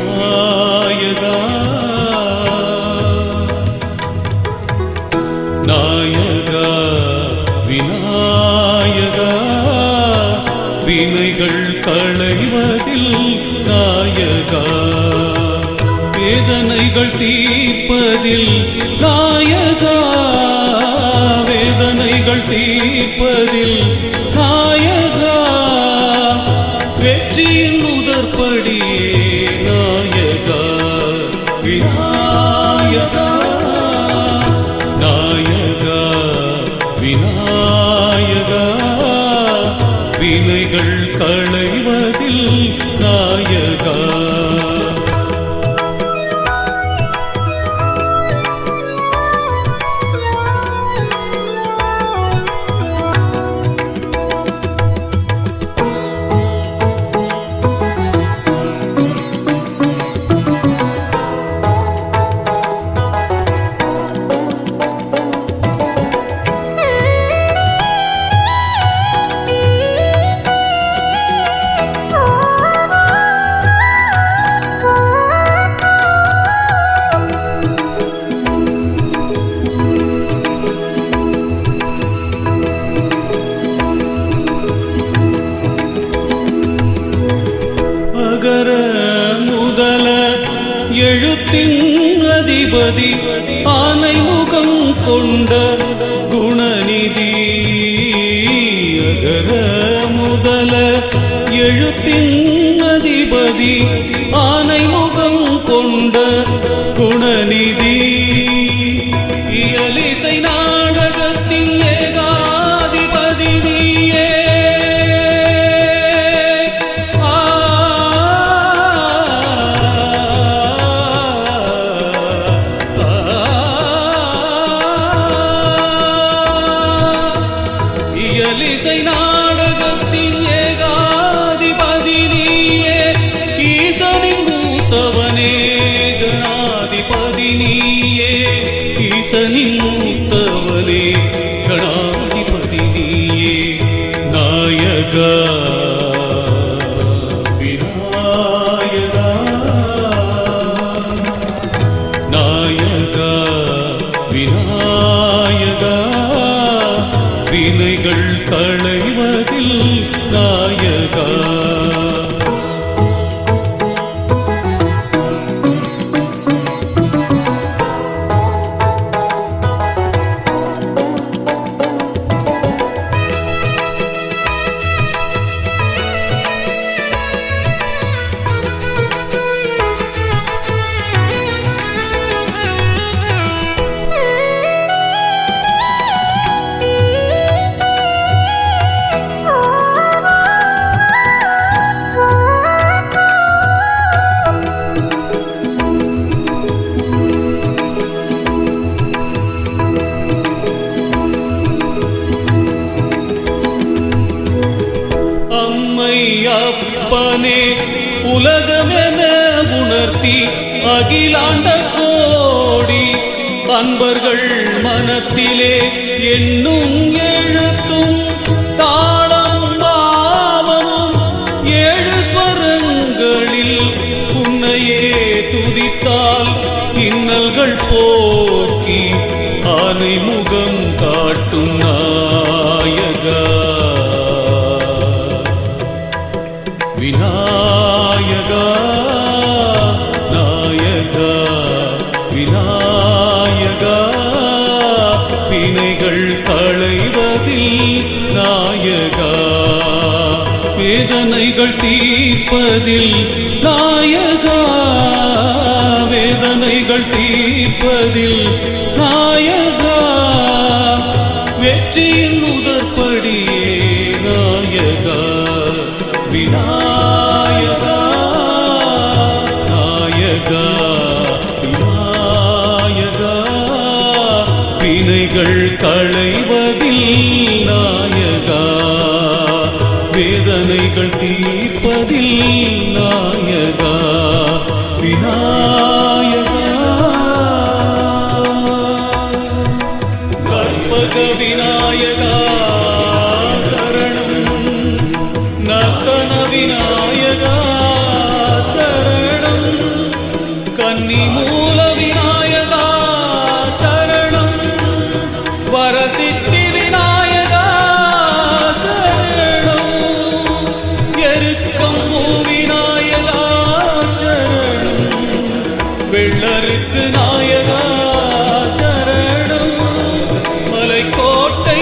விநாயகா நாயகா விநாயகா வினைகள் களைவதில் நாயகா வேதனைகள் தீர்ப்பதில் நாயகா வேதனைகள் தீர்ப்பதில் நாயகா வெற்றியின் முதற்படியே நாயகா விநாயகா நாயகா விநாயகா வினைகள் களைவதில் நாயகா முதல எழுத்தின் அதிபதி ஆனை முகம் கொண்ட குணநிதி அகர முதல எழுத்தின் அதிபதி ஆனை முகம் கொண்ட குணநிதி இயலிசை நாடகத்தின் ஏகாதிபதி நீயே இயலிசை நாடகத்தின் ஏகாதிபதி நீயே ஈசனின் மூத்தவனே கணாதிபதி நீயே ஈசனின் மூத்தவனே கணாதிபதி நீயே நாயகா விநாயகா நாயகா விநாயகா வினைகள் களைவதில் நாயகா அப்பனே உலகமென உணர்த்தி அகிலாண்ட கோடி அன்பர்கள் மனத்திலே எண்ணும் எழுத்தும் தாளமும் பாவமும் ஏழு ஸ்வரங்களில் உன்னையே துதித்தால் இன்னல்கள் போக்கி ஆனை முகம் காட்டும் நாயகா விநாயகா நாயகா விநாயகா வினைகள் களைவதில் நாயகா வேதனைகள் தீர்ப்பதில் நாயகா வேதனைகள் தீர்ப்பதில் நாயகா வெற்றியின் முதற்படியே நாயகா விநாயகா நாயகா விநாயகா வினைகள் களைவதில் நாயகா வேதனைகள் தீர்ப்பதில் நாயகா விநாயகா கற்பக விநாயகா சரணம் நர்த்தன விநாயகா சரணம் வெள்ளருக்கு நாயகா சரணம், மலைக்கோட்டை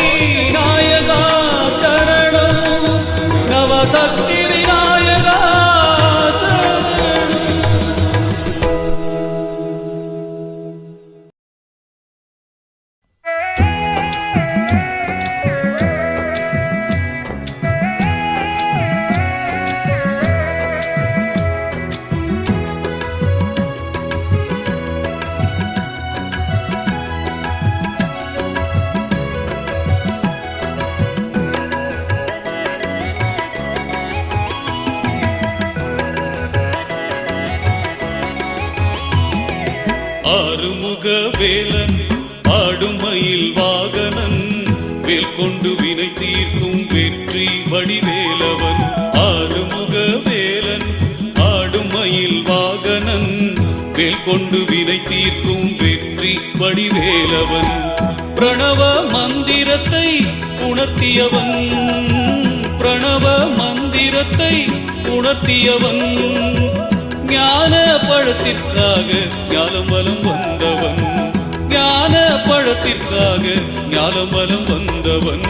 நாயகா சரணம், நவசக்தி விநாயகா சரணம். ஆறுமுக வேலன் ஆடுமயில் வாகனன், வேல் கொண்டு வினை தீர்க்கும் வெற்றி வடிவேலவன். ஆறுமுக வேலன் ஆடுமயில் வாகனன், வேல் கொண்டு வினை தீர்க்கும் வெற்றி வடிவேலவன். பிரணவ மந்திரத்தை உணர்த்தியவன், பிரணவ மந்திரத்தை உணர்த்தியவன். ஞான பழத்திற்காக ஞானம் வலம் வந்தவன், ஞான பழத்திற்காக ஞானம் வலம் வந்தவன்.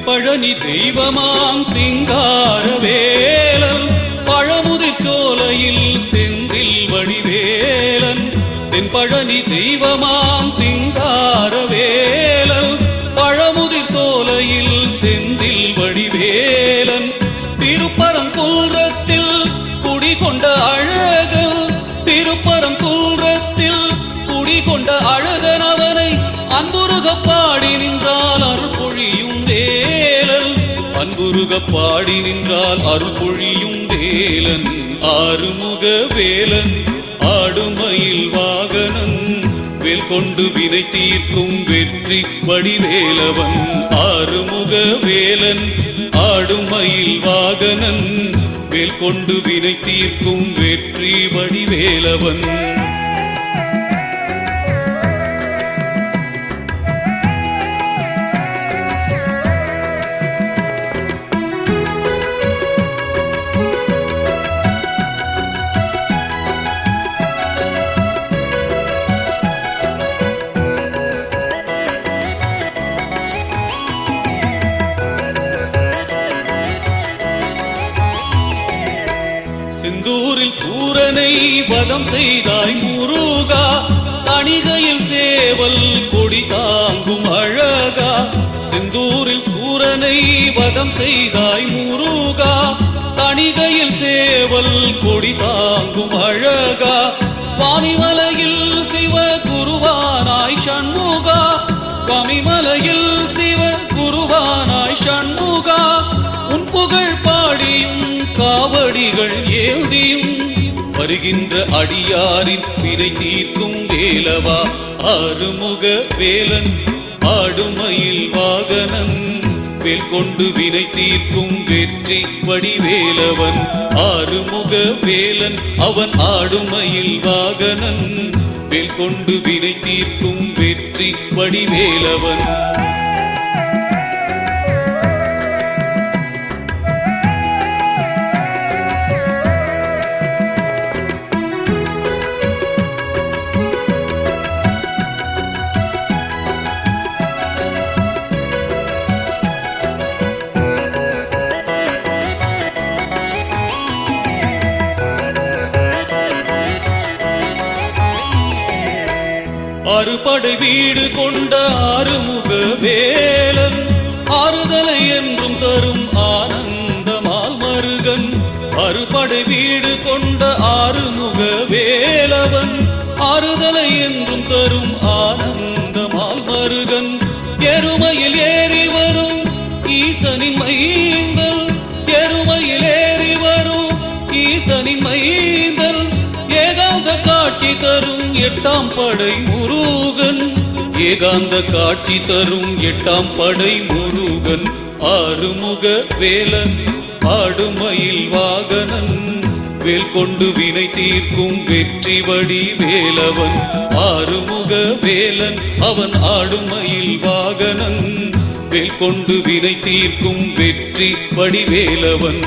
பழனி தெய்வமாம் சிங்கார வேலன், பழமுதிர் சோலையில் செந்தில் வடிவேலன். தென்பழனி தெய்வமாம் சிங்கார வேலன், பழமுதிர் சோலையில் செந்தில் வடிவேலன். திருப்பரங்குன்றத்தில் குடிகொண்ட அழகன், திருப்பரங்குன்றத்தில் குடிகொண்ட அழகன். அவனை அன்புருக பாடி நின்றால் அருள் பொழியும் வேலன், அன்புருக பாடி நின்றால் அருள் பொழியும் வேலன். ஆறுமுக வேலன் ஆடுமயில் வாகனன், வேல் கொண்டு வினை தீர்க்கும் வெற்றி வடிவேலவன். ஆறுமுக வேலன் ஆடுமயில் வாகனன், வேல் கொண்டு வினை தீர்க்கும் வெற்றி வடிவேலவன். செந்தூரில் சூரனை வதம் செய்தாய் முருகா, தணிகையில் சேவல் கொடி தாங்கும் அழகா. செந்தூரில் சூரனை வதம் செய்தாய் முருகா, தணிகையில் சேவல் கொடி தாங்கும் அழகா. வாணிமலையில் சிவ குருவானாய் சண்முகா, கமிமலையில் சிவ குருவானாய் சண்முகா. உன் புகழ் பாடியும் காவடிகள் ஏந்தியும் வருகின்ற அடியாரின் வினை தீர்க்கும் வேலவா. ஆறுமுக வேலன் ஆடுமயில் வாகனன், வேல் கொண்டு வினை தீர்க்கும் வெற்றி வடிவேலவன். ஆறுமுக வேலன் அவன் ஆடுமயில் வாகனன், வேல் கொண்டு வினை தீர்க்கும் வெற்றி வடிவேலவன். அறுபடை வீடு கொண்ட ஆறுமுக வேலன், ஆறுதலை என்றும் தரும் ஆனந்தமால் மருகன். அறுபடை வீடு கொண்ட ஆறுமுக வேலவன், ஆறுதலை என்றும் தரும் ஆனந்தமால் மருகன். எருமையில் ஏறி வரும் ஈசனின் மைந்தல், எருமையில் ஏறி வரும் ஈசனின் மைந்தல். ஏகாந்த காட்சி தரும் எட்டாம் படை முருகன், ஏகாந்த காட்சி தரும் எட்டாம் படை முருகன் ஆறுமுக வேலன் ஆடுமயில் வாகனன் வேல் கொண்டு வினை தீர்க்கும் வெற்றி வடி வேலவன் ஆறுமுக வேலன் அவன் ஆடுமயில் வாகனன் வேல் கொண்டு வினை தீர்க்கும் வெற்றி வடிவேலவன்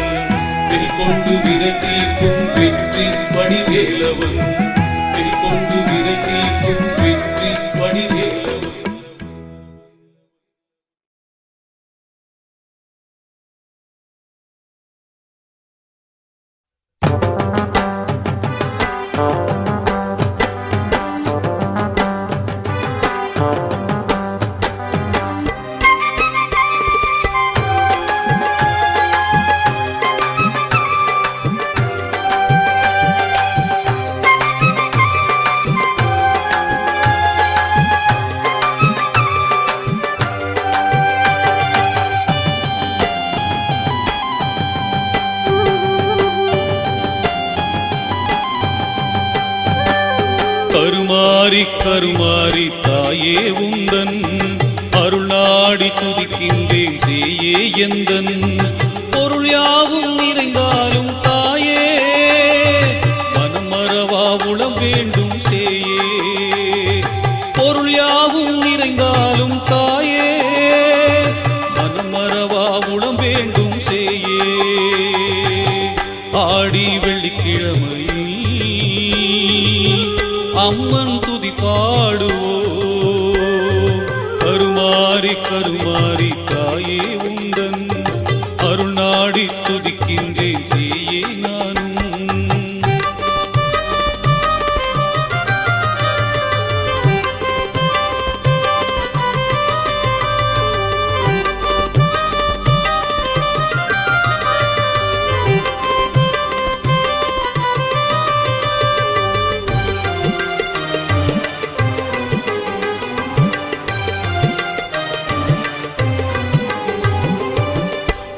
வேல் கொண்டு வினை தீர்க்கும் வெற்றி வடிவேலவன் வேல் கொண்டு வினை தீர்க்கும் வெற்றி வடிவேலவன். கருமாரி கருமாரி தாயே உந்தன் அருள் நாடி துதிக்கின்றேன் சேயே எந்தன் பொருள் யாவும் நிறைந்தாலும் தாயே மனம் மறவா உளம் வேண்டும் சேயே பொருள் யாவும் நிறைந்தாலும் தாயே மனம் மறவா உளம் வேண்டும் சேயே ஆடி வெள்ளிக்கிழமையில் அம்மன் துதி பாடுவோ கருமாரி கருமாரி தாயே உந்தன் அருள் நாடி துதிக்கின்றேன் சேயே நானும்.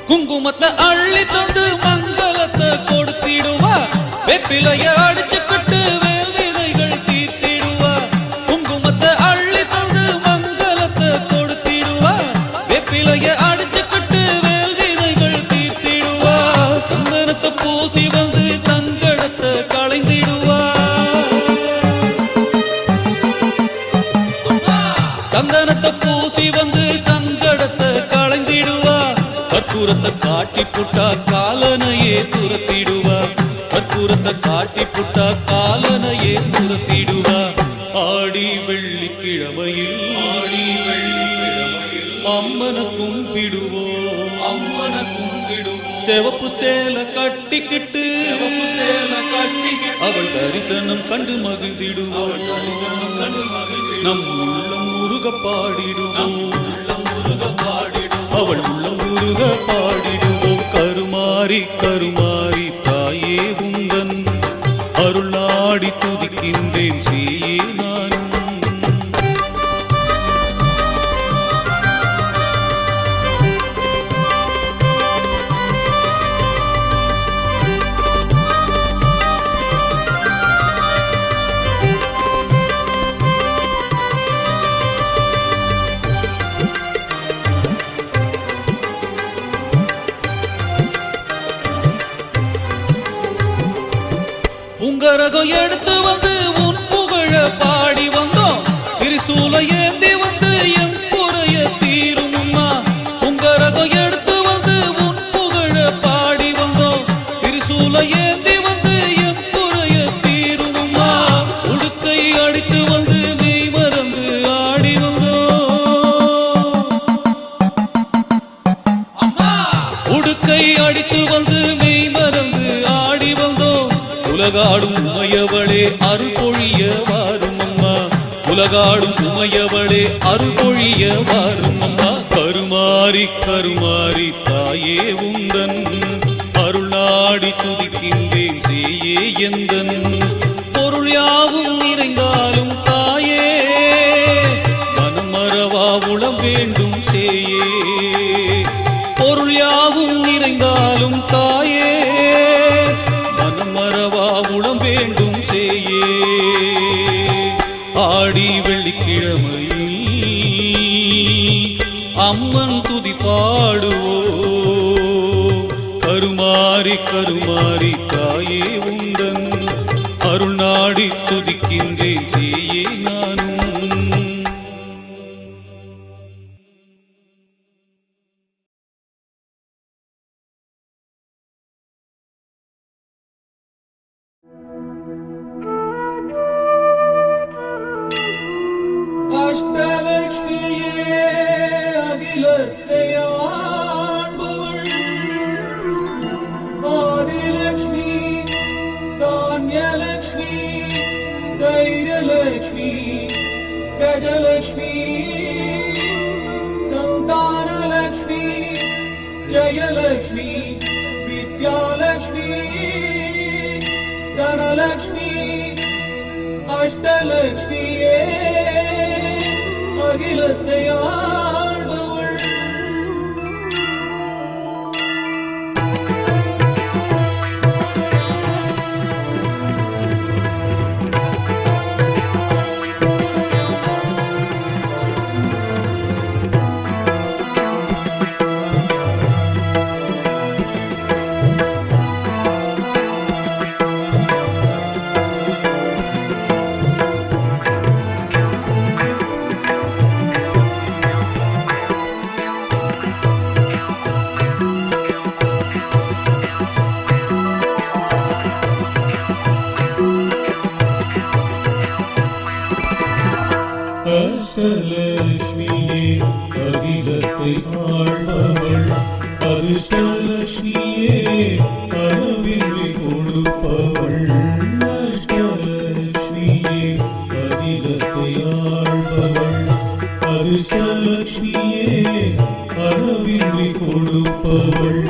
குங்குமத்தை அள்ளி தந்து மங்களத்தை கொடுத்திடுவா வெப்பிலைய அடிச்சுக்கிட்டு வேல் விதைகள் தீர்த்திடுவா குங்குமத்தை அள்ளி தந்து மங்களத்தை கொடுத்திடுவா வெப்பிலைய அடிச்சுக்கிட்டு வேல் விதைகள் தீர்த்திடுவா சந்தனத்தை பூசி வந்து சங்கடத்தை களைந்திடுவா சந்தனத்தை பூசி வந்து சங்கடத்தை களைந்திடுவா கற்பூரத்தை காட்டி புட்டா காலனையே துரத்திடுவா கற்பூரத்தை காட்டி புட்டா காலனையே துரத்திடுவா ஆடி வெள்ளிக்கிழமையில் அம்மனை கும்பிடுவோம் சிவப்பு சேலை கட்டிக்கிட்டு அவள் தரிசனம் கண்டு மகிழ்ந்திடுவோம் நம் உள்ளம் முருக பாடிடுவோம் அவள் உள்ளம் முருக பாடிடுவோம் கருமாரி கருமாரி தாயே உந்தன் அருள் நாடி துதிக்கின்றேன் சேயே நானும். உங்கரகம் எடுத்து வந்து உன் புகழ பாடி வந்தோம் திரிசூல ஏந்தி வந்து என் குறைய தீரும்மா உங்கரகம் எடுத்து வந்து உன் புகழ பாடி வந்தோம் திரிசூல ஏந்தி வந்து என் குறைய தீரும்மா உடுக்கை அடித்து வந்து மெய் மறந்து ஆடி வந்தோம் உடுக்கை அடித்து வந்து மெய் மறந்து ஆடி வந்தோம் உலகாடும் உமையவளே அருள் பொழிய வாரும் அம்மா உலகாடும் உமையவளே அருள் பொழிய வாரும் அம்மா கருமாரி கருமாரி தாயே உந்தன் அருள் நாடி துதிக்கின்றேன் சேயே எந்தன் பொருள் யாவும் நிறைந்தாலும் தாயே மனம் மறவா உளம் வேண்டும் சேயே பொருள் யாவும் நிறைந்தாலும் தாயே மனம் மறவா உளம் வேண்டும் சேயே ஆடி வெள்ளிக்கிழமையில் அம்மன் துதி பாடுவோ கருமாறி கருமாறி தாயே உந்தன் அருள் நாடி துதிக்கின்றேன் செய்யே நானும். அஷ்டலக்ஷ்மியே அகிலத்தை ஆள்பவள் ஆதிலக்ஷ்மி தான்யலக்ஷ்மி தைரியலக்ஷ்மி கஜலக்ஷ்மி சந்தானலக்ஷ்மி ஜயலக்ஷ்மி வித்யாலக்ஷ்மி தனலக்ஷ்மி அஷ்டலக்ஷ்மியே அகிலத்தை ஆள்பவள். அஷ்டலக்ஷ்மியே அகிலத்தை ஆள்பவள் அதிர்ஷ்டலக்ஷ்மியே அளவின்றி கொடுப்பவள். அஷ்டலக்ஷ்மியே அகிலத்தை ஆள்பவள் அதிர்ஷ்டலக்ஷ்மியே அளவின்றி கொடுப்பவள்.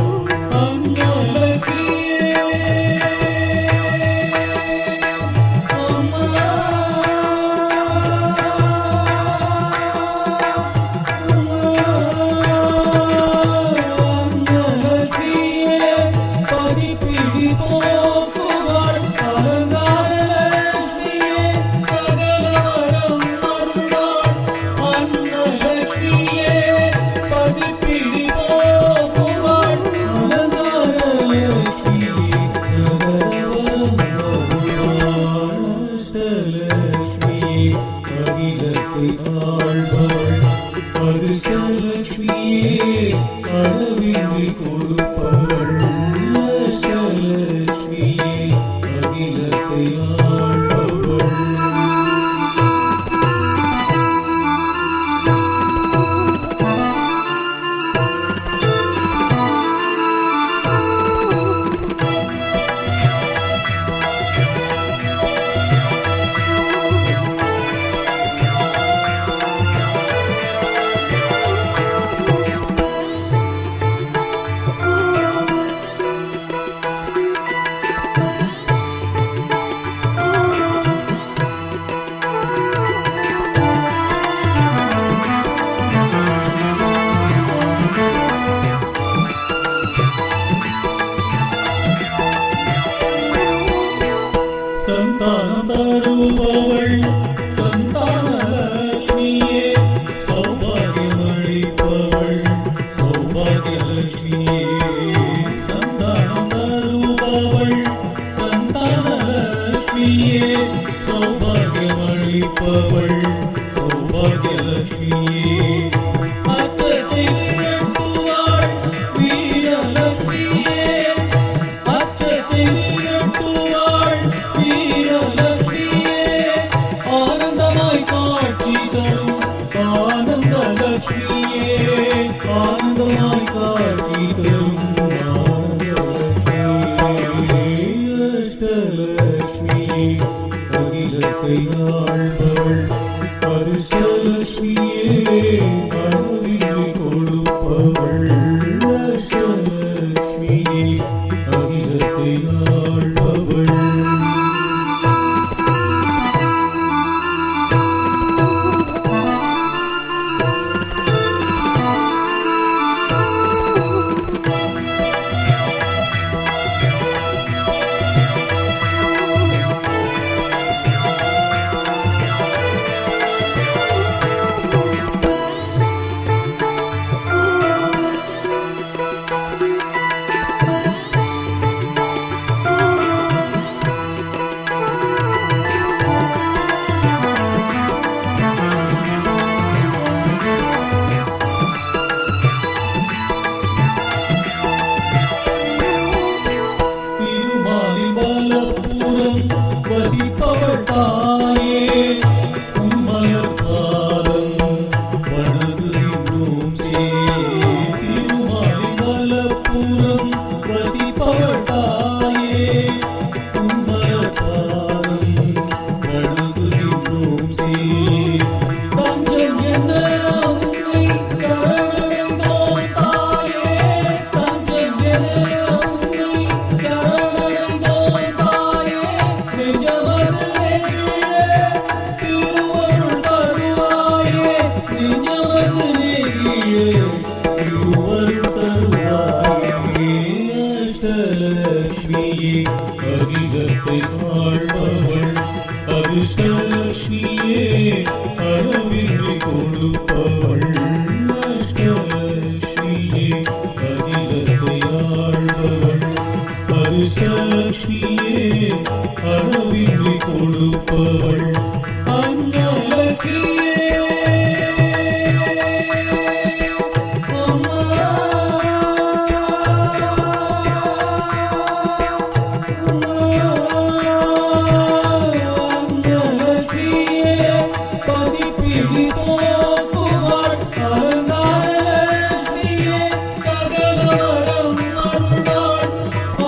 போக்குவாள் அலங்கார லட்சுமியே சகலவரம் அருள்வாள்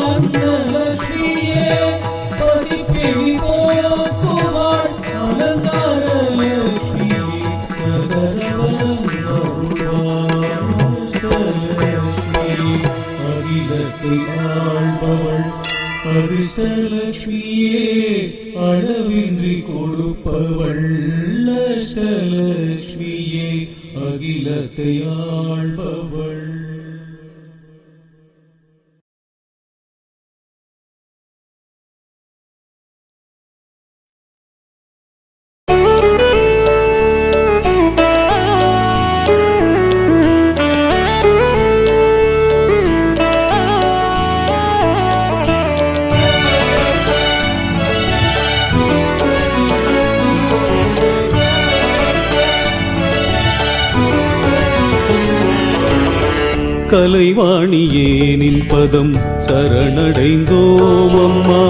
அன்னலட்சுமியே பசிப்பிணி போக்குவாள் அலங்கார லட்சுமியே சகலவரம் அருள்வாள் அஷ்டலட்சுமியே அகிலத்தை ஆள்பவள் அதிர்ஷ்டலட்சுமியே அளவின்றி கொடுப்பவள் அஷ்டலட்சுமியே அகிலத்தை ஆள்பவள். கலைவாணியே நின் பதம் சரணடைந்தோம் அம்மா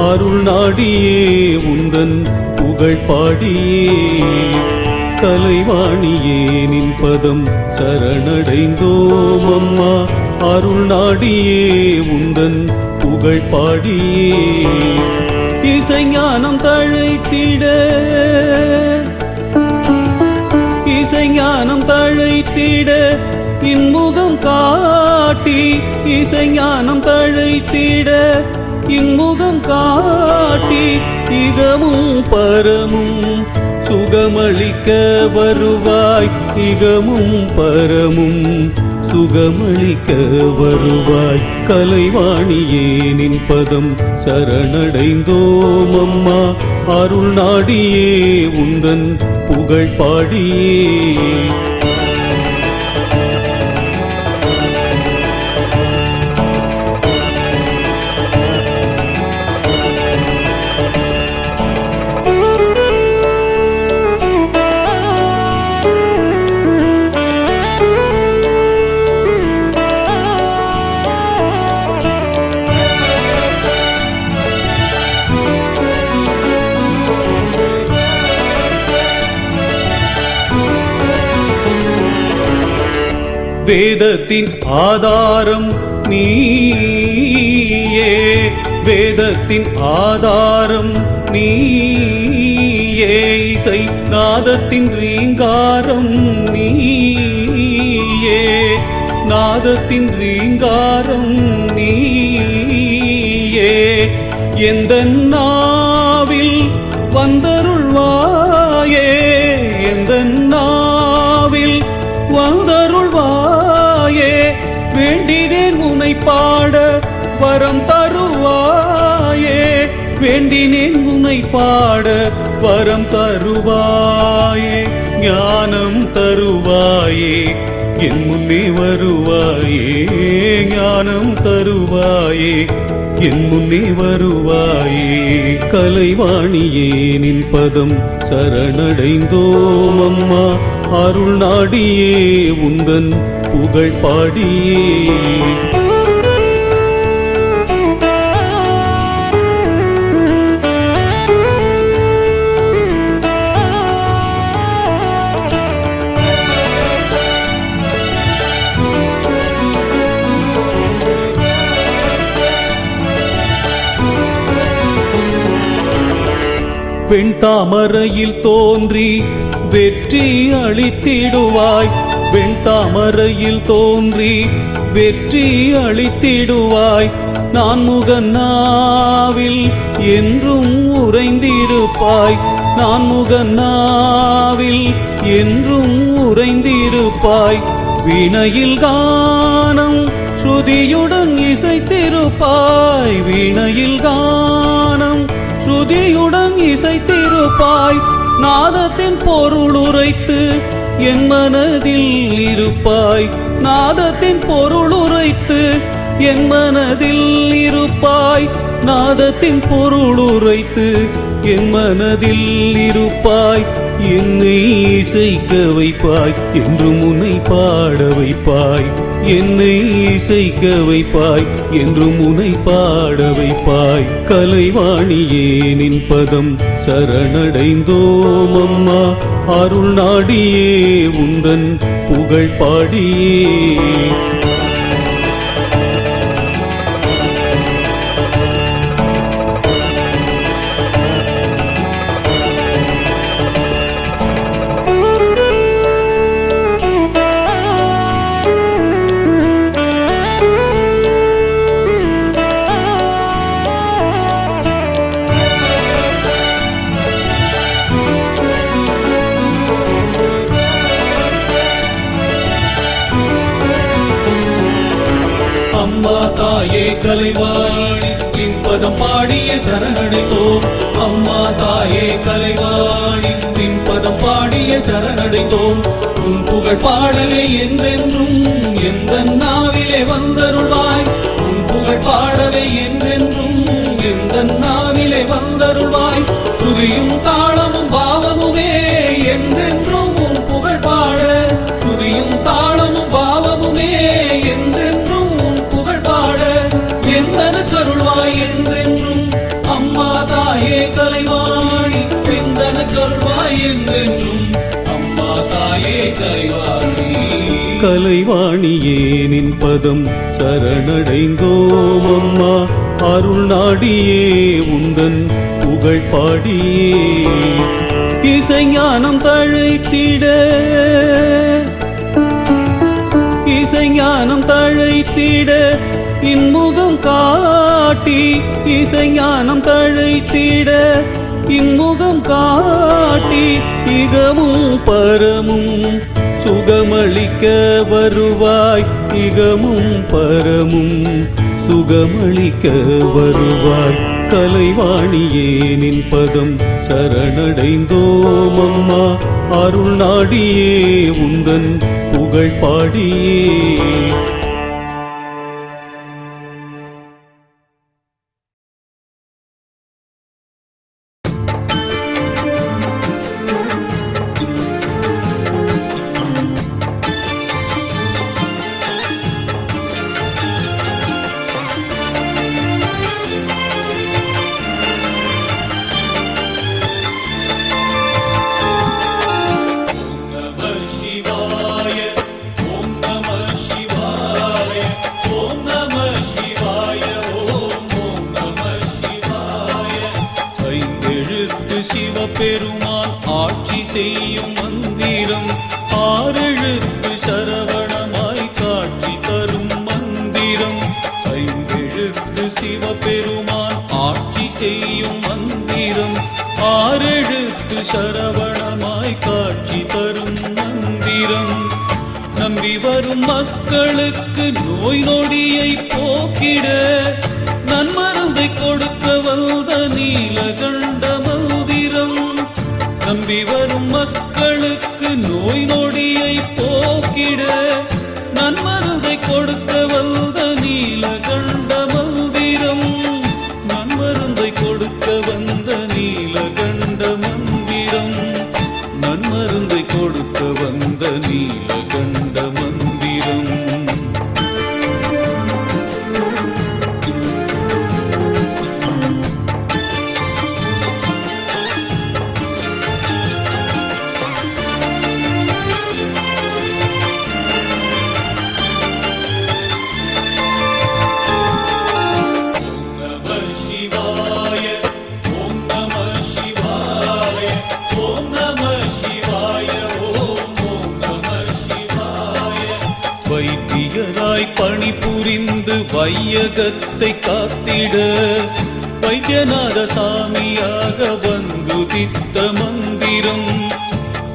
அருள் நாடியே உந்தன் புகழ் பாடியே. கலைவாணியே நின் பதம் சரணடைந்தோம் அம்மா அருள் நாடியே உந்தன் புகழ் பாடியே. இசைஞானம் தழைத்திட இசைஞானம் தழைத்திட இன்முகம் காட்டி இசைஞானம் தழைத்திட இன்முகம் காட்டி இகமும் பரமும் சுகமளிக்க வருவாய் இகமும் பரமும் சுகமளிக்க வருவாய். கலைவாணியே நின் பதம் சரணடைந்தோம் அம்மா அருள் நாடியே உந்தன் புகழ் பாடியே. வேதத்தின் ஆதாரம் நீயே வேதத்தின் ஆதாரம் நீயே இசை நாதத்தின் ரீங்காரம் நீயே நாதத்தின் ரீங்காரம் நீயே. எந்த நாவில் வந்தருள்வாயே எந்த நாவில் வந்தருள்வாயே. வேண்டினேன் உன்னை பாட வரம் தருவாயே வேண்டினேன் உன்னை பாட வரம் தருவாயே. ஞானம் தருவாயே என் முன்னே வருவாயே ஞானம் தருவாயே என் முன்னே வருவாயே. கலைவாணியே நின் பதம் சரணடைந்தோம் அம்மா அருள் நாடியே உந்தன் புகழ் பாடியே. பெண் தாமரையில் தோன்றி வெற்றி அளித்திடுவாய் பெண் தாமரையில் தோன்றி வெற்றி அளித்திடுவாய். நான் முகநாவில் என்றும் உறைந்திருப்பாய் நான் முகநாவில் என்றும் உறைந்திருப்பாய். வீணையில் கானம் ஸ்ருதியுடன் இசைத்திருப்பாய் வீணையில் கானம் ஸ்ருதியுடன் இசைத்திருப்பாய். நாதத்தின் பொருள் உரைத்து என் மனதில் இருப்பாய் நாதத்தின் பொருள் உரைத்து என் மனதில் இருப்பாய் நாதத்தின் பொருள் உரைத்து என் மனதில் இருப்பாய் என்னை இசைக்க வைப்பாய் என்றும் உன்னை பாட வைப்பாய் என்னை இசைக்க வைப்பாய் என்றும் உன்னை பாட வைப்பாய் கலைவாணியே நின் பதம் சரணடைந்தோம் அம்மா அருள் நாடியே உந்தன் புகழ் பாடியே அம்மா தாயே கலைவாணி நின் பதம் பாடிய சரணடைந்தோம் அம்மா தாயே கலைவாணி நின் பதம் பாடிய சரணடைந்தோம் உன் புகழ் பாடவே என்றென்றும் எந்த நாவிலே வந்தருள்வாய் உன் புகழ் பாடவே என்றென்றும் எந்த நாவிலே வந்தருள்வாய் சுதியும் தாளமும் பாவமுமே என்றென்றும் உன் புகழ் பாட சுதியும் தாளமும் பாவமுமே என்றென்றும் உன் புகழ் பாட எந்தனு கருள்வாய் என்றென்றும் அம்மா தாயே கலைவாணி எந்தனு கருள்வாய் என்றென்றும் அம்மா தாயே கலைவாணி கலைவாணியே நின் பதம் சரணடைந்தோம் அம்மா அருள் நாடியே உந்தன் புகழ் பாடியே இசைஞானம் தழைத்திட இசைஞானம் தழைத்திட இன்முகம் காட்டி இசைஞானம் தழைத்திட இன்முகம் காட்டி இகமும் பரமும் சுகமளிக்க வருவாய் இகமும் பரமும் சுகமளிக்க வருவாய் கலைவாணியே நின் பதம் சரணடைந்தோம் அம்மா அருள் நாடியே உந்தன் புகழ் பாடியே சிவபெருமான் ஆட்சி செய்யும் மந்திரம் ஆறெழுத்து சரவணமாய் காட்சி தரும் மந்திரம் ஐந்தெழுத்து சிவபெருமான் ஆட்சி செய்யும் மந்திரம் ஆறெழுத்து சரவணமாய் காட்சி தரும் மந்திரம் நம்பி வரும் மக்களுக்கு நோய் நொடியை போக்கிட நன்மருந்தை கொடுக்க வந்த நீலகண்ட மந்திரம் நம்பி வரும் மக்களுக்கு நோய் நொடியை போக்கிட நன்மருந்தை கொடுக்க வந்த நீலகண்ட மந்திரம் நன்மருந்தை கொடுக்க வந்த நீலகண்ட மந்திரம் நன்மருந்தை கொடுக்க வந்த நீலகண்ட மந்திரம் வைத்தியராய் பணிபுரிந்து வையகத்தை காத்திட வைத்தியநாத சாமியாக வந்துதித்த மந்திரம்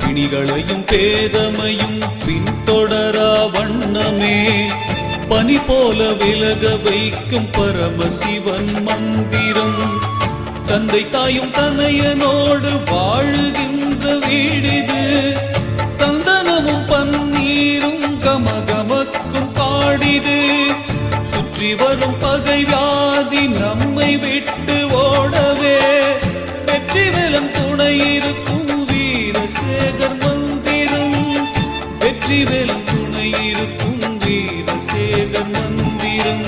பிணிகளையும் பேதமையும் பின்தொடரா வண்ணமே பனி போல விலக வைக்கும் பரமசிவன் மந்திரம் தந்தை தாயும் தனையனோடு வாழுகின்ற வீடிது சந்தனமும் பன்னீரும் கமகமக்கும் காடிது சுற்றி வெற்றிவேலும் துணை இருக்கும் வீரசேகர் மந்திரம்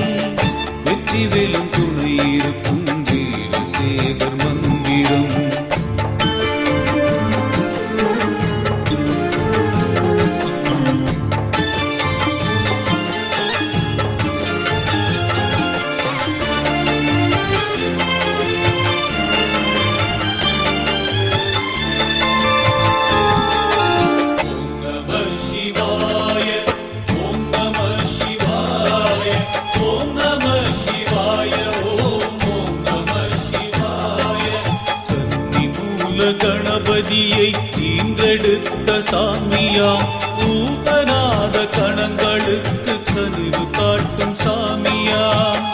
வெற்றிவேலும் துணை இருக்கும் வீரசேகர் மந்திரம் கணபதியை ஈன்றெடுத்த சாமியாம் பூதநாத கணங்களுக்கு கனிவு காட்டும் சாமியாம்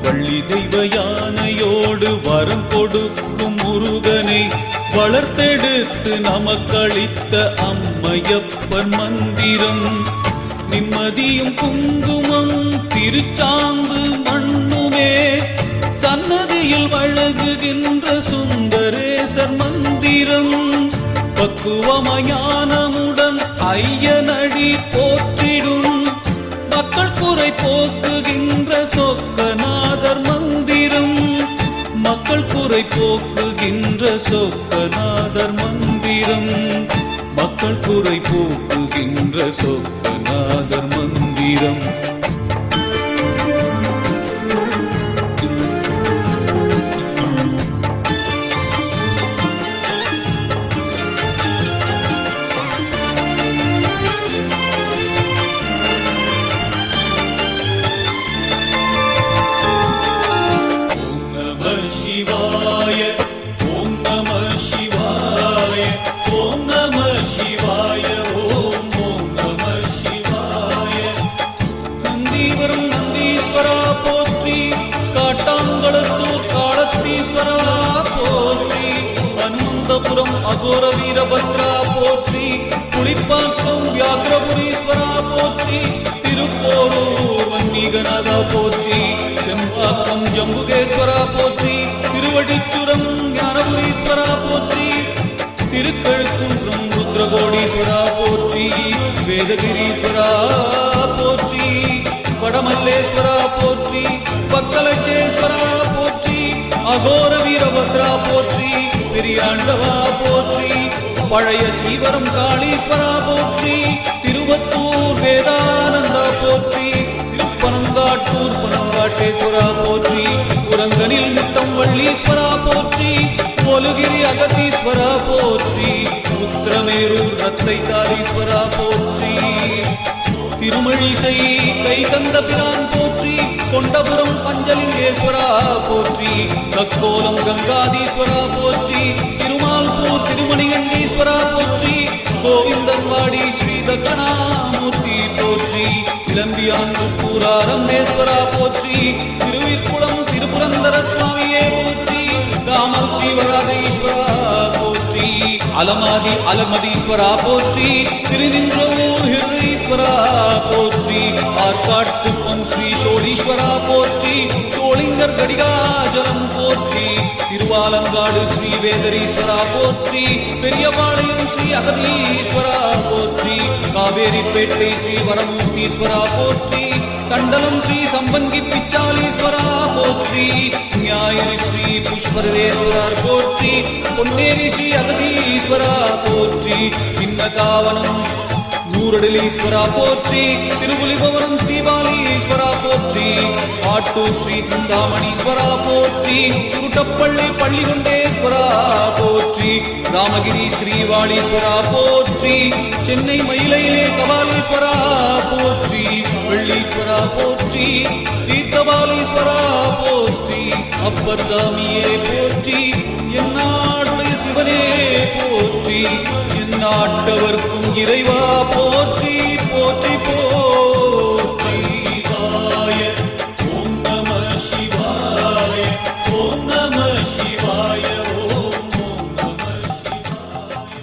வள்ளி தெய்வ யானையோடு வரம் கொடுக்கும் முருகனை வளர்த்தெடுத்து நமக்களித்த அம்மையப்பன் மந்திரம் நிம்மதியும் குங்குமம் திருச்சாந்து மண்ணுமே சன்னதியில் வழங்குகின்ற சுந்தரேசர் மந்திரம் பக்குவமஞானமுடன் ஐயனடி போற்றிடும் மக்கள் குறை போக்குகின்ற சொக்கநாதர் மந்திரம் மக்கள் குறை போக்குகின்ற சொக்கநாதர் மந்திரம் மக்கள் குறை போக்குகின்ற சொக்கநாதர் மந்திரம் அகோர வீரபத்ரா போற்றி புலிப்பாக்கம் வியாக்கிரபுரீஸ்வரா போற்றி திருப்போரூர் வன்னிகநாதா போற்றி செம்பாக்கம் ஜம்புகேஸ்வரா போற்றி திருவடிச்சுரம் ஞானபுரீஸ்வரா போற்றி திருக்கழுக்குன்றம் ருத்ரகோடீஸ்வரா போற்றி வேதகிரீஸ்வரா போற்றி வடமல்லேஸ்வரா போற்றி பக்கலச்சேஸ்வரா போற்றி அகோர வீரபத்ரா போற்றி பெரியாண்டவா போற்றி பழைய சீவரம் காளீஸ்வரா போற்றி திருவத்தூர் வேதானந்தா போற்றி திருப்பனங்காட்டூர் பனங்காட்டேஸ்வரா போற்றி குரங்கனில் நித்தம் வள்ளீஸ்வரா போற்றி பொலுகிரி அகதீஸ்வரா போற்றி உத்திரமேரூர் ரத்தை தாரீஸ்வரா போற்றி திருமழிசை கை தந்த பிரான் போற்றி கொண்டபுரம் பஞ்சலிங்கேஸ்வரா போற்றி கக்கோலம் கங்காதீஸ்வரா போற்றி திருமால்பூர் திருமணிகண்டீஸ்வரா போற்றி கோவிந்தன்வாடி ஸ்ரீ தட்சணாமூர்த்தி போற்றி இளம்பியான்பூர் ஆரம்பேஸ்வரா போற்றி திருவிற்குளம் திருப்புரந்தர சுவாமியே போற்றி காமல் ஸ்ரீவராதீஸ்வரா போற்றி அலமாதி அலமதீஸ்வரா போற்றி திருநின்றவூர் ஹிருதீஸ்வரா போற்றி ஆற்காட்டுப்பம் ஸ்ரீ சோழீஸ்வரா போற்றி சோளிங்கர் கடிகாஜலம் போற்றி திருவாலங்காடு ஸ்ரீ வேதரீஸ்வரா போற்றி பெரியபாளையம் ஸ்ரீ அகதீஸ்வரா போற்றி காவேரிப்பேட்டை ஸ்ரீ வரமூர்த்தீஸ்வரா போற்றி தண்டலம் ஸ்ரீ சம்பங்கி பிச்சாலீஸ்வரா போற்றி ஞாயிறு ஸ்ரீ புஷ்பரதேஸ்வரர் போற்றி பொன்னேரி ஸ்ரீ அகதீஸ்வரா போற்றி சின்னதாவனம் நூரடலீஸ்வரா போற்றி திருப்புலிபவனம் ஸ்ரீபாலீஸ்வரா போற்றி ஆட்டூர் ஸ்ரீ சிந்தாமணீஸ்வரா போற்றி திருட்டப்பள்ளி பள்ளிகொண்டேஸ்வரா போற்றி ராமகிரி ஸ்ரீவாளீஸ்வரா போற்றி சென்னை மயிலையிலே கபாலீஸ்வரா போற்றி வெள்ளீஸ்வரா போற்றி தீர்த்தபாலீஸ்வரா போற்றி அப்பர் சாமியே போற்றி என்னாடுடைய சிவனே போற்றி எந்நாட்டவர்க்கும் இறைவா போற்றி போற்றி போற்றி ஓம் நம சிவாய ஓம் நம சிவாய ஓம் நம சிவாய.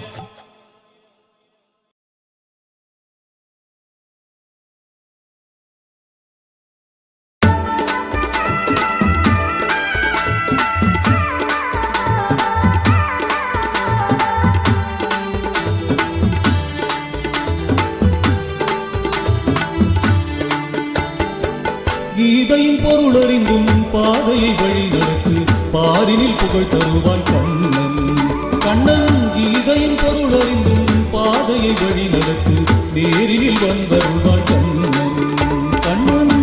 கீதையின் பொருளறிந்தும் பாதையை வழி நடத்து பாரினில் புகழ் தருவான் கண்ணன். கண்ணன் கீதையின் பொருளறிந்தும் பாதையை வழி நடத்து நேரினில் வந்தருவான் கண்ணன். கண்ணன்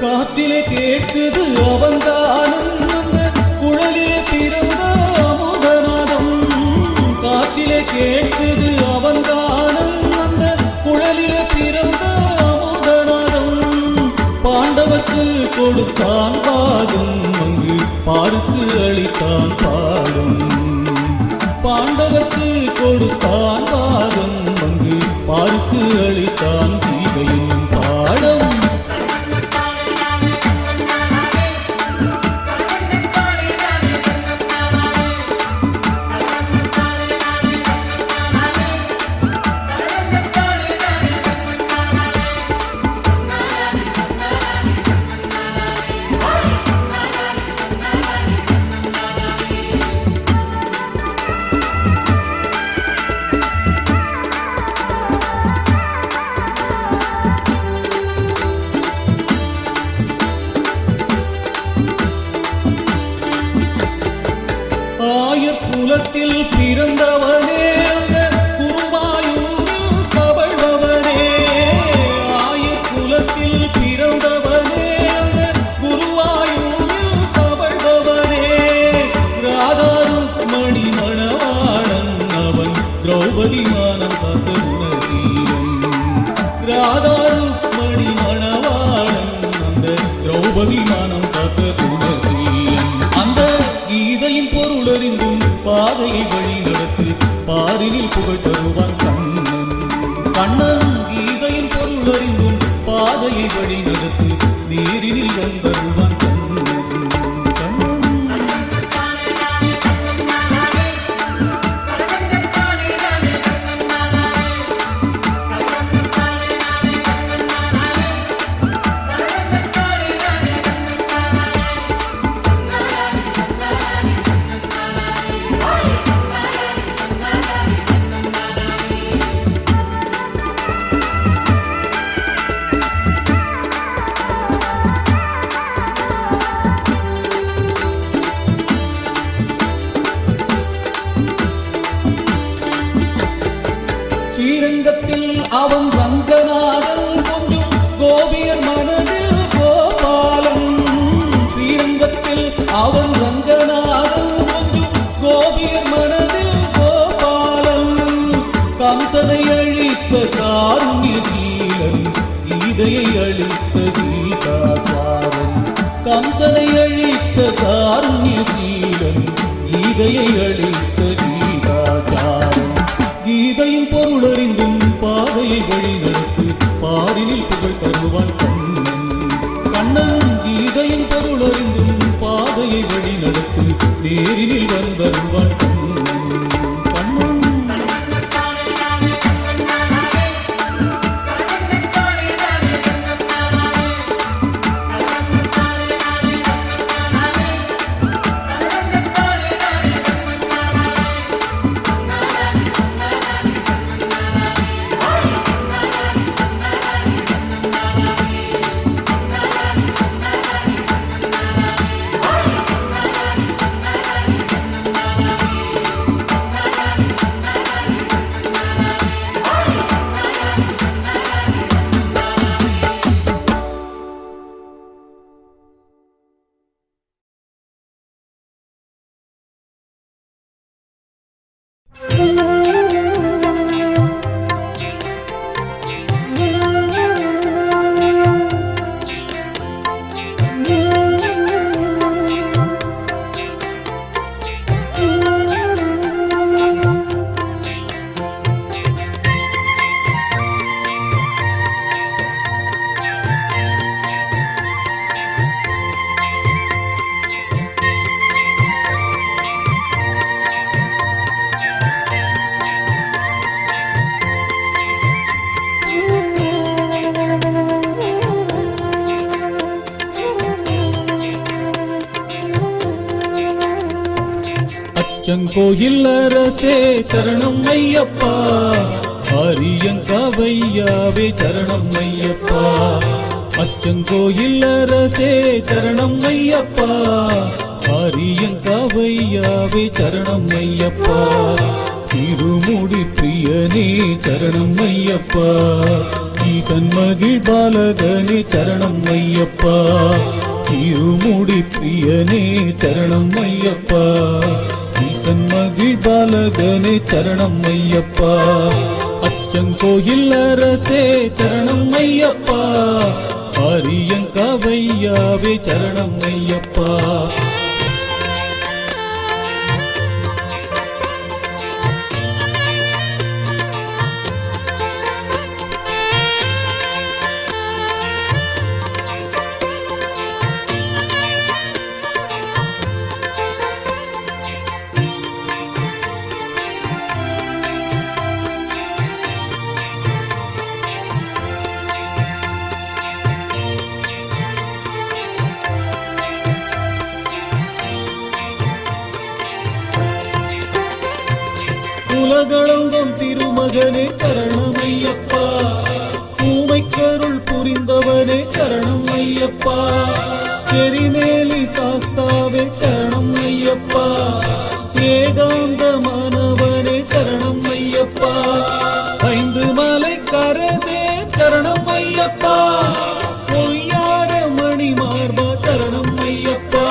காற்றிலே கேட்குது அவன்தானும் அந்த குழலிலே பிறந்த அமுதநாதம். காற்றிலே கேட்குது அவன்தானும் அந்த குழலிலே பிறந்த அமுதநாதம். பாண்டவர்க்கு கொடுத்தான் பாகம் அங்கு பாருக்கு அளித்தான் பாடும். பாண்டவர்க்கு கொடுத்தான் பாகம் அங்கு பாருக்கு அளித்தான் கீதையின் பாடம். குலத்தில் பிறந்தவனே அந்த குருவாயூரில் தவழ்பவனே. குலத்தில் பிறந்தவனே அந்த குருவாயூரில் தவழ்பவனே. ராதாருக்மணி மணவாளன் அவன் திரௌபதி மானம் காத்த குணசீலன். ராதாருக்மணி மணவாளன் அந்த திரௌபதி மானம் காத்த குணசீலன். அந்த கீதையின் பொருளறிந்தும் பாதையை வழி நடத்து பாரினில் புகழ் தருவான் கண்ணன். கண்ணன் கீதையின் பொருளறிந்தும் பாதையை வழி நடத்து நேரினில் வந்தருவான் கண்ணன். கண்ணன் ஸ்ரீரங்கத்தில் அவன் ரங்கநாதன் கொஞ்சம் கோபியர் மனதில் கோபாலன். ஸ்ரீரங்கத்தில் அவன் ரங்கநாதன் கொஞ்சம் கோபியர் மனதில் கோபாலன். கம்சனை அழித்த காருண்யசீலன் கீதையை அழித்த கீதாச்சாரன். கம்சனை அழித்த காருண்யசீலன் கீதையை அழித்த கீதாச்சாரன். கீதையின் பொருளறிந்தும் பாதையை வழி நடத்து பாரினில் புகழ் தருவான் கண்ணன். கண்ணன் கீதையின் பொருளறிந்தும் பாதையை வழி நடத்து நேரினில் வந்தருவான் கண்ணன். கண்ணன் அச்சங்கோயில் அரசே சரணம் ஐயப்பா, ஆரியங்காவையாவே சரணம் ஐயப்பா. அச்சங்கோயில் அரசே சரணம் ஐயப்பா, ஆரியங்காவையாவே சரணம் ஐயப்பா. திருமுடி பிரியனே சரணம் ஐயப்பா, ஈசன் மகிழ் பாலகனே சரணம் ஐயப்பா. திருமுடி பிரியனே சரணம் ஐயப்பா, ஈசன் மகிழ் பாலகனே சரணம் ஐயப்பா. அச்சங்கோயில் அரசே சரணம் ஐயப்பா, ஆரியங்காவையாவே சரணம் ஐயப்பா. உலகளந்தம் திருமகனே சரணம் ஐயப்பா, ஊமைக்கருள் புரிந்தவனே சரணம் ஐயப்பா. எரிமேலி சாஸ்தாவே சரணம் ஐயப்பா, ஏகாந்தமானவனே சரணம் ஐயப்பா. ஐந்து மலை கரசே சரணம் ஐயப்பா, பொய்யார மணி மார்பா சரணம் ஐயப்பா.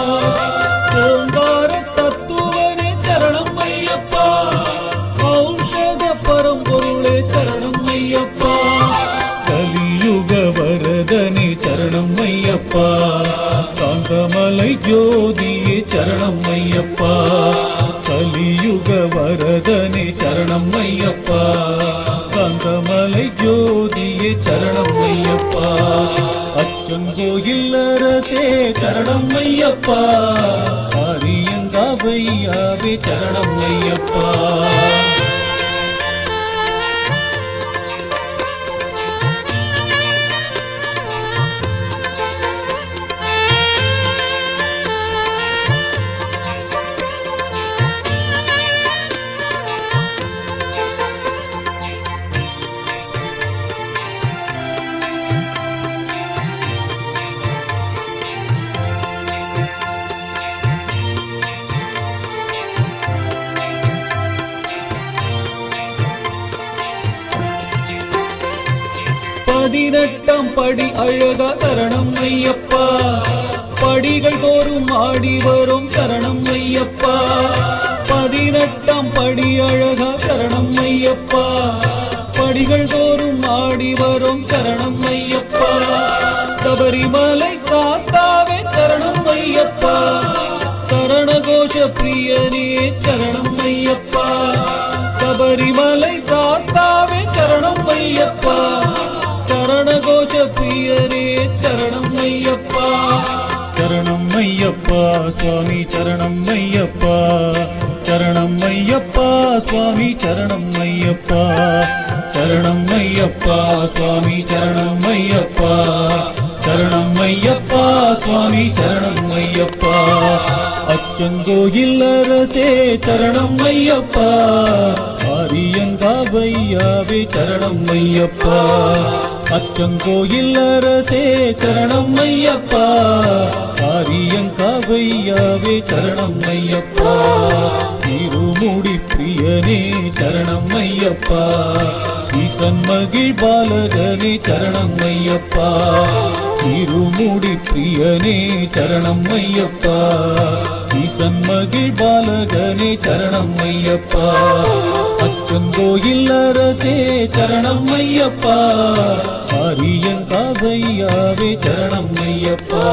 ஓங்கார தத்துவனே சரணம் ஐயப்பா, ஔஷத பரம்பொருளே சரணம் ஐயப்பா. கலியுக வரதனே சரணம் ஐயப்பா, காந்தமலை ஜோதியே சரணம் ஐயப்பா. கலியுக வரதனே சரணம் ஐயப்பா, காந்தமலை ஜோதியே சரணம் ஐயப்பா. அச்சங்கோயில் அரசே சரணம் ஐயப்பா, ஆரியங்காவையாவே சரணம் ஐயப்பா. பதினெட்டாம் படி அழகா சரணம் ஐயப்பா, படிகள் தோறும் ஆடி வரும் சரணம் ஐயப்பா. பதினெட்டாம் படி அழகா சரணம் ஐயப்பா, படிகள் தோறும் ஆடி வரும் சரணம் ஐயப்பா. சபரிமலை சாஸ்தாவே சரணம் ஐயப்பா, சரணகோஷ பிரியனே சரணம் ஐயப்பா. சபரிமலை சாஸ்தாவே சரணம் ஐயப்பா, சரணகோஷ பிரியரே சரணம் ஐயப்பா. சரணம் ஐயப்பா சுவாமி சரணம் ஐயப்பா, சரணம் ஐயப்பா சுவாமி சரணம் ஐயப்பா. சரணம் ஐயப்பா சுவாமி சரணம் ஐயப்பா, சரணம் ஐயப்பா சுவாமி சரணம் ஐயப்பா. அச்சங்கோயில் அரசே சரணம் ஐயப்பா, ஆரியங்காவையாவே சரணம் ஐயப்பா. அச்சங்கோயில் அரசே சரணம் ஐயப்பா, ஆரியங்காவையாவே சரணம் ஐயப்பா. திருமுடி பிரியனே சரணம் ஐயப்பா, ஈசன் மகிழ் பாலகனே சரணம் ஐயப்பா. திருமுடி பிரியனே சரணம் ஐயப்பா, ஈசன் மகிழ் பாலகனே சரணம் ஐயப்பா. அச்சங்கோயில் அரசே சரணம் ஐயப்பா, ஆரியங்காவையாவே சரணம் ஐயப்பா.